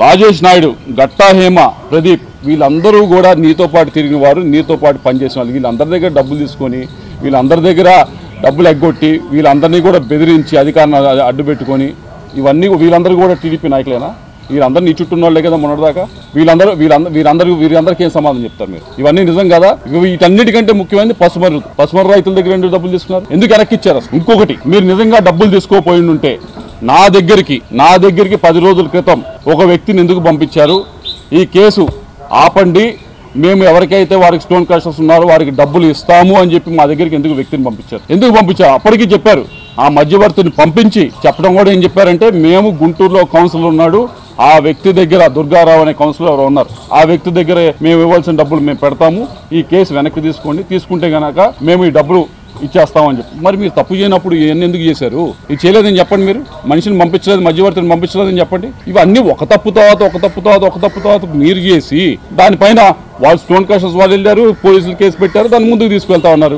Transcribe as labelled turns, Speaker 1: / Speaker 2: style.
Speaker 1: రాజేష్ నాయుడు, గట్టా హేమ, ప్రదీప్ వీళ్ళందరూ కూడా నీతో పాటు తిరిగిన వారు, నీతో పాటు పనిచేసిన వాళ్ళు. వీళ్ళందరి దగ్గర డబ్బులు తీసుకొని, వీళ్ళందరి దగ్గర డబ్బులు ఎగ్గొట్టి, వీళ్ళందరినీ కూడా బెదిరించి అధికారాన్ని అడ్డు పెట్టుకొని, ఇవన్నీ వీళ్ళందరూ కూడా టీడీపీ నాయకులేనా? వీళ్ళందరూ నీ చుట్టూ వాళ్ళే కదా మొన్నటిదాకా. వీరందరికీ ఏం సమాధానం చెప్తారు మీరు? ఇవన్నీ నిజం కదా? వీటన్నిటికంటే ముఖ్యమైనది పసుమర్రు రైతుల దగ్గర ఎందుకు డబ్బులు తీసుకున్నారు? ఎందుకు వెనక్కి ఇచ్చారు? ఇంకొకటి, మీరు నిజంగా డబ్బులు తీసుకోపోయి ఉంటే నా దగ్గరికి 10 రోజుల క్రితం ఒక వ్యక్తిని ఎందుకు పంపించారు? ఈ కేసు ఆపండి, మేము ఎవరికైతే వారికి స్టోన్ క్రషర్స్ ఉన్నారో వారికి డబ్బులు ఇస్తాము అని చెప్పి మా దగ్గరికి ఎందుకు వ్యక్తిని పంపించారు? ఎందుకు పంపించారు? అప్పటికీ చెప్పారు. ఆ మధ్యవర్తిని పంపించి చెప్పడం కూడా ఏం చెప్పారంటే, మేము గుంటూరులో కౌన్సిలర్ ఉన్నాడు, ఆ వ్యక్తి దగ్గర దుర్గారావు అనే కౌన్సిలర్ ఎవరు ఉన్నారు, ఆ వ్యక్తి దగ్గర మేము ఇవ్వాల్సిన డబ్బులు మేము పెడతాము, ఈ కేసు వెనక్కి తీసుకోండి, తీసుకుంటే గనక మేము ఈ డబ్బులు ఇచ్చేస్తామని చెప్పి. మరి మీరు తప్పు చేయనప్పుడు ఇవన్నీ ఎందుకు చేశారు? ఇది చేయలేదని చెప్పండి. మీరు మనిషిని పంపించలేదు, మధ్యవర్తిని పంపించలేదని చెప్పండి. ఇవన్నీ ఒక తప్పు తర్వాత మీరు చేసి దానిపైన వాళ్ళు స్టోన్ క్రషర్స్ వాళ్ళు వెళ్ళారు, పోలీసులు కేసు పెట్టారు, దాన్ని ముందుకు తీసుకెళ్తా ఉన్నారు.